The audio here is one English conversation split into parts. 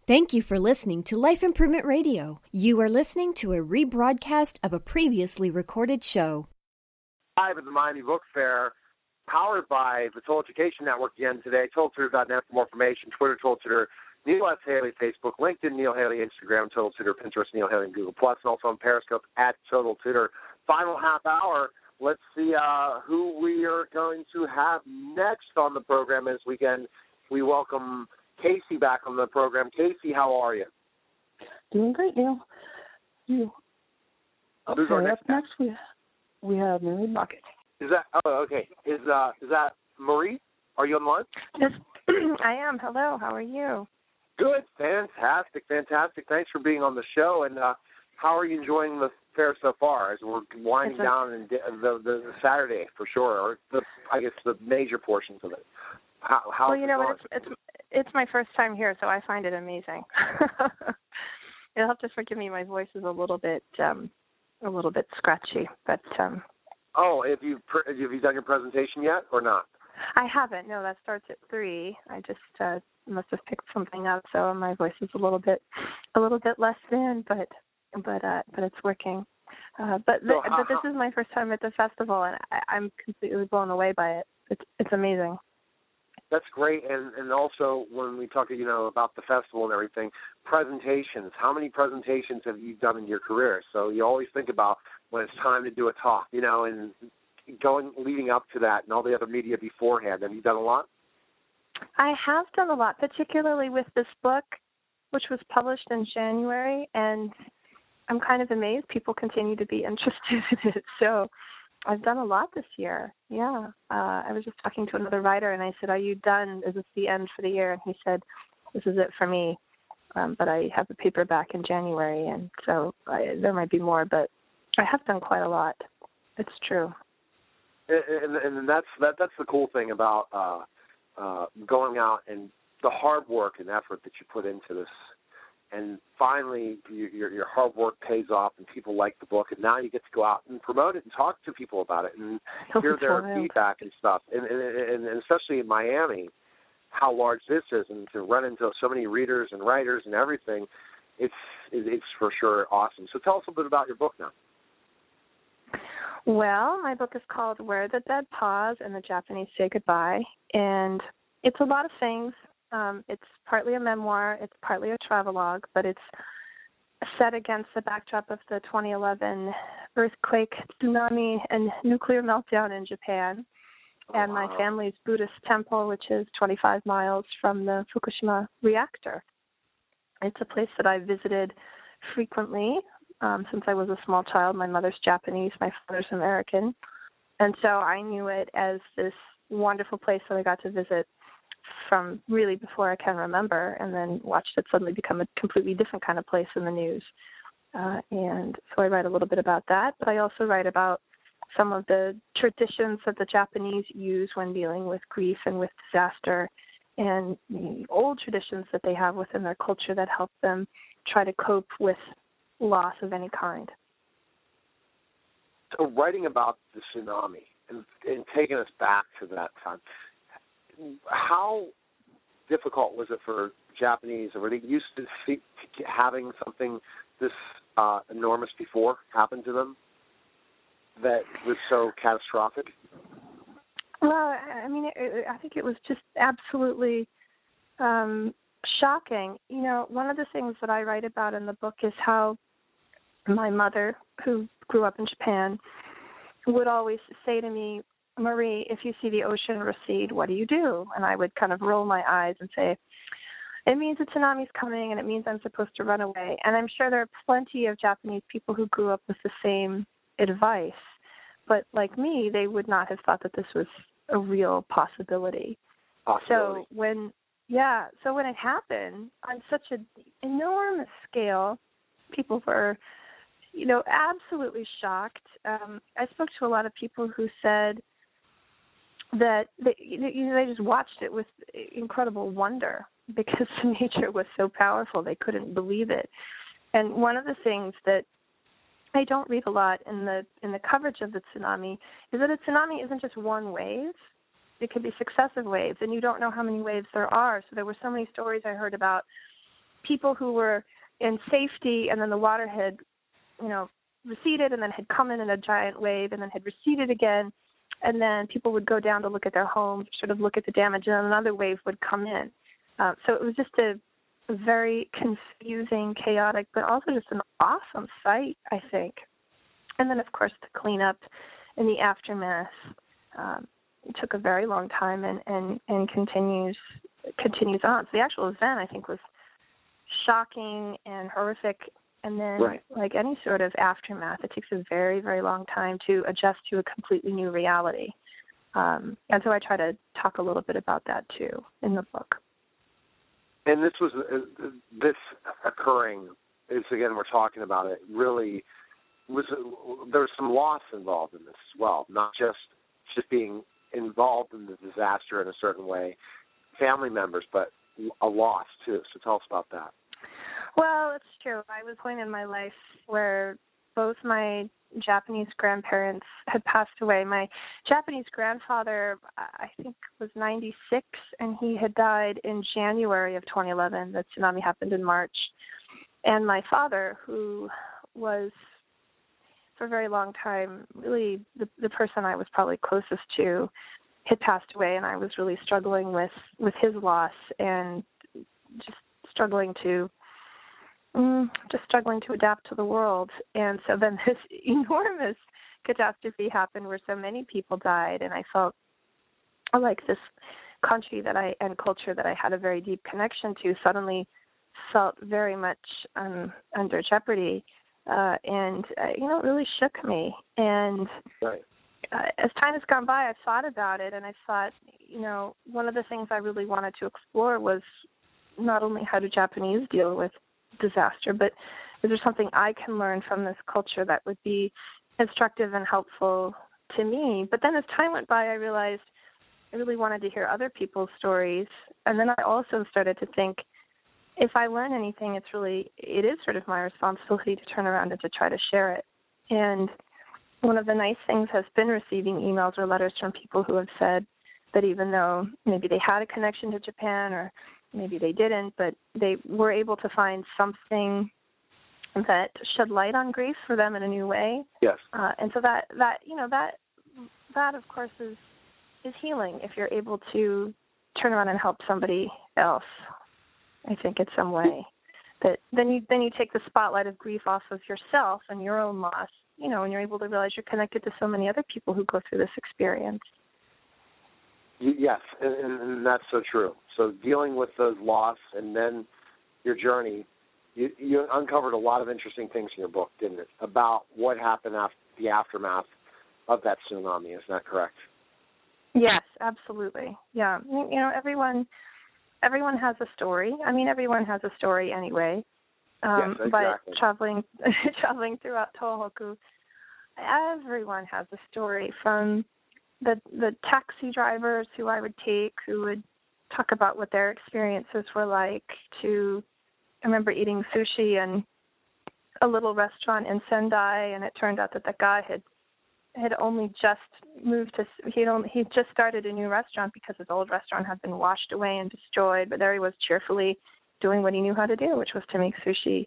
Thank you for listening to Life Improvement Radio. You are listening to a rebroadcast of a previously recorded show. Live at the Miami Book Fair, powered by the Total Education Network again today. TotalTutor.net for more information. Twitter, TotalTutor. Neil S. Haley, Facebook. LinkedIn, Neil Haley, Instagram, Total Tutor. Pinterest, Neil Haley, and Google+. And also on Periscope at Total Tutor. Final half hour. Let's see who we are going to have next on the program this weekend. We welcome Casey back on the program. Casey, how are you? Doing great, Neil. You. Okay, Who's our up next we have Mutsuki Mockett. Is that Marie? Are you on the line? Yes, I am. Hello, how are you? Good, fantastic. Thanks for being on the show. And how are you enjoying the fair so far as we're winding down in the Saturday for sure, or I guess the major portions of it? How well, you know, it's my first time here, so I find it amazing. You'll have to forgive me. My voice is a little bit scratchy, but. Oh, have you done your presentation yet, or not? I haven't. No, that starts at 3. I just must have picked something up, so my voice is a little bit less than, but it's working. But this is my first time at the festival, and I'm completely blown away by it. It's amazing. That's great, and also when we talk, about the festival and everything, presentations. How many presentations have you done in your career? So you always think about when it's time to do a talk, and leading up to that and all the other media beforehand. Have you done a lot? I have done a lot, particularly with this book, which was published in January, and I'm kind of amazed people continue to be interested in it. So I've done a lot this year, yeah. I was just talking to another writer, and I said, are you done? Is this the end for the year? And he said, this is it for me, but I have the paperback in January, and so there might be more, but I have done quite a lot. It's true. And that's the cool thing about going out and the hard work and effort that you put into this. And finally, your hard work pays off, and people like the book. And now you get to go out and promote it and talk to people about it and hear their feedback and stuff. And especially in Miami, how large this is, and to run into so many readers and writers and everything, it's for sure awesome. So tell us a bit about your book now. Well, my book is called Where the Dead Pause and the Japanese Say Goodbye, and it's a lot of things. It's partly a memoir, it's partly a travelogue, but it's set against the backdrop of the 2011 earthquake, tsunami, and nuclear meltdown in Japan, and my family's Buddhist temple, which is 25 miles from the Fukushima reactor. It's a place that I visited frequently since I was a small child. My mother's Japanese, my father's American, and so I knew it as this wonderful place that I got to visit from really before I can remember, and then watched it suddenly become a completely different kind of place in the news. And so I write a little bit about that, but I also write about some of the traditions that the Japanese use when dealing with grief and with disaster, and old traditions that they have within their culture that help them try to cope with loss of any kind. So writing about the tsunami and taking us back to that time, how difficult was it for Japanese? Were they used to having something this enormous before happen to them that was so catastrophic? Well, I mean, I think it was just absolutely shocking. One of the things that I write about in the book is how my mother, who grew up in Japan, would always say to me, Marie, if you see the ocean recede, what do you do? And I would kind of roll my eyes and say, it means a tsunami's coming, and it means I'm supposed to run away. And I'm sure there are plenty of Japanese people who grew up with the same advice. But like me, they would not have thought that this was a real possibility. So when it happened on such an enormous scale, people were, absolutely shocked. I spoke to a lot of people who said that they just watched it with incredible wonder because the nature was so powerful. They couldn't believe it. And one of the things that I don't read a lot in the coverage of the tsunami is that a tsunami isn't just one wave. It could be successive waves, and you don't know how many waves there are. So there were so many stories I heard about people who were in safety, and then the water had, receded, and then had come in a giant wave, and then had receded again, and then people would go down to look at their homes, sort of look at the damage, and another wave would come in. So it was just a very confusing, chaotic, but also just an awesome sight, I think. And then, of course, the cleanup and the aftermath took a very long time and continues on. So the actual event, I think, was shocking and horrific. And then, like any sort of aftermath, it takes a very, very long time to adjust to a completely new reality. And so I try to talk a little bit about that, too, in the book. And this occurring, is again, we're talking about it, really there was some loss involved in this as well, not just being involved in the disaster in a certain way, family members, but a loss, too. So tell us about that. Well, it's true. I was point in my life where both my Japanese grandparents had passed away. My Japanese grandfather, I think, was 96, and he had died in January of 2011. The tsunami happened in March. And my father, who was, for a very long time, really the person I was probably closest to, had passed away, and I was really struggling with his loss and just struggling to adapt to the world. And so then this enormous catastrophe happened where so many people died, and I felt like this country and culture that I had a very deep connection to suddenly felt very much under jeopardy, and it really shook me. And as time has gone by, I've thought about it, and I thought, one of the things I really wanted to explore was not only how do Japanese deal with disaster, but is there something I can learn from this culture that would be instructive and helpful to me? But then as time went by, I realized I really wanted to hear other people's stories. And then I also started to think, if I learn anything, it is sort of my responsibility to turn around and to try to share it. And one of the nice things has been receiving emails or letters from people who have said that even though maybe they had a connection to Japan or maybe they didn't, but they were able to find something that shed light on grief for them in a new way. Yes. And so that of course is healing if you're able to turn around and help somebody else, I think, in some way. That then you take the spotlight of grief off of yourself and your own loss, and you're able to realize you're connected to so many other people who go through this experience. Yes, and that's so true. So dealing with those loss and then your journey, you uncovered a lot of interesting things in your book, didn't it, about what happened after the aftermath of that tsunami. Is that correct? Yes, absolutely. Yeah, everyone has a story. I mean, everyone has a story anyway. Yes, exactly. But traveling throughout Tohoku, everyone has a story, from the taxi drivers who I would take, who would talk about what their experiences were like, to, I remember eating sushi in a little restaurant in Sendai, and it turned out that the guy had only just moved to, he just started a new restaurant because his old restaurant had been washed away and destroyed, but there he was cheerfully doing what he knew how to do, which was to make sushi.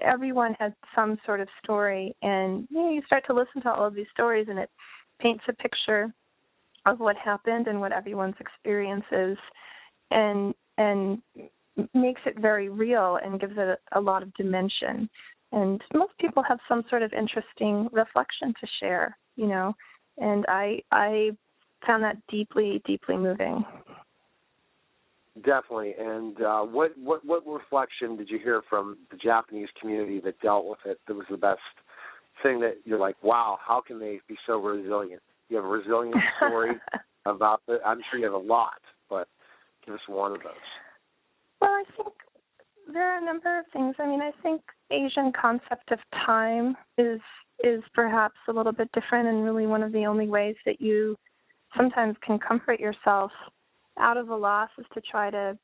Everyone has some sort of story, and you start to listen to all of these stories, and it paints a picture of what happened and what everyone's experience is, and makes it very real and gives it a lot of dimension. And most people have some sort of interesting reflection to share, and I found that deeply, deeply moving. Definitely. And what reflection did you hear from the Japanese community that dealt with it that was the best thing that you're like, wow, how can they be so resilient? You have a resilient story about it. I'm sure you have a lot, but give us one of those. Well, I think there are a number of things. I mean, I think Asian concept of time is perhaps a little bit different, and really one of the only ways that you sometimes can comfort yourself out of a loss is to try to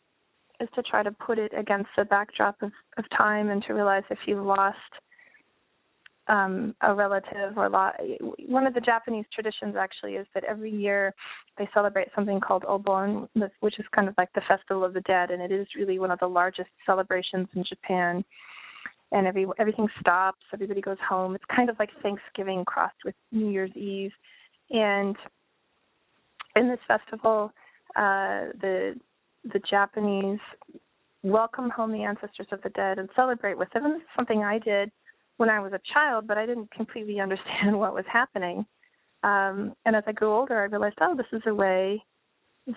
put it against the backdrop of time, and to realize if you've lost a relative or one of the Japanese traditions actually is that every year they celebrate something called Obon, which is kind of like the Festival of the Dead, and it is really one of the largest celebrations in Japan. And everything stops, everybody goes home. It's kind of like Thanksgiving crossed with New Year's Eve. And in this festival, the Japanese welcome home the ancestors of the dead and celebrate with them. And this is something I did when I was a child, but I didn't completely understand what was happening. And as I grew older, I realized, this is a way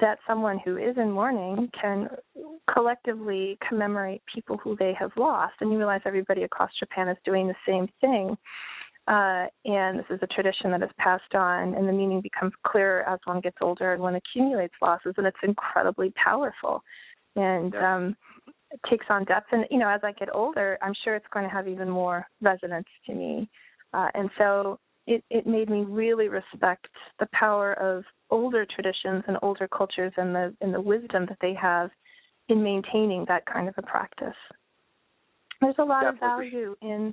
that someone who is in mourning can collectively commemorate people who they have lost. And you realize everybody across Japan is doing the same thing. And this is a tradition that is passed on, and the meaning becomes clearer as one gets older and one accumulates losses, and it's incredibly powerful. And it takes on depth. And, as I get older, I'm sure it's going to have even more resonance to me. And so it made me really respect the power of older traditions and older cultures and the wisdom that they have in maintaining that kind of a practice. There's a lot of value in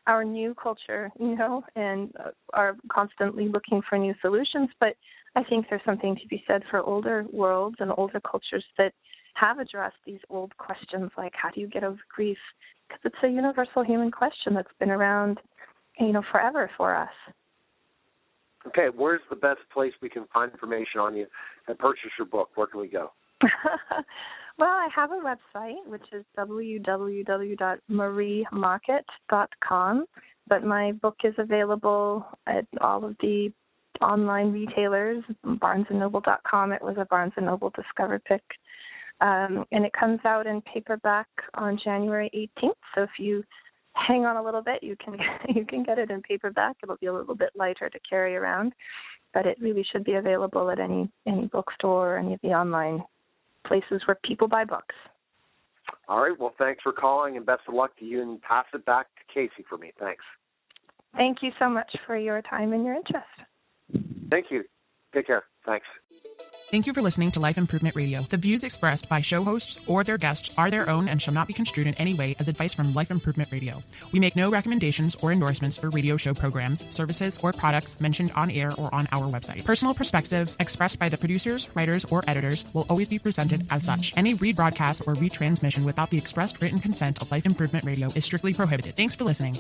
our new culture, and are constantly looking for new solutions. But I think there's something to be said for older worlds and older cultures that have addressed these old questions like, how do you get over grief? Because it's a universal human question that's been around, forever for us. Okay, where's the best place we can find information on you and purchase your book? Where can we go? Well, I have a website, which is www.mariemockett.com, but my book is available at all of the online retailers, barnesandnoble.com. It was a Barnes & Noble Discover pick. And it comes out in paperback on January 18th, so if you hang on a little bit, you can get it in paperback. It'll be a little bit lighter to carry around, but it really should be available at any bookstore or any of the online places where people buy books. All right. Well, thanks for calling, and best of luck to you, and pass it back to Casey for me. Thanks. Thank you so much for your time and your interest. Thank you. Take care. Thanks. Thank you for listening to Life Improvement Radio. The views expressed by show hosts or their guests are their own and shall not be construed in any way as advice from Life Improvement Radio. We make no recommendations or endorsements for radio show programs, services, or products mentioned on air or on our website. Personal perspectives expressed by the producers, writers, or editors will always be presented as such. Any rebroadcast or retransmission without the expressed written consent of Life Improvement Radio is strictly prohibited. Thanks for listening.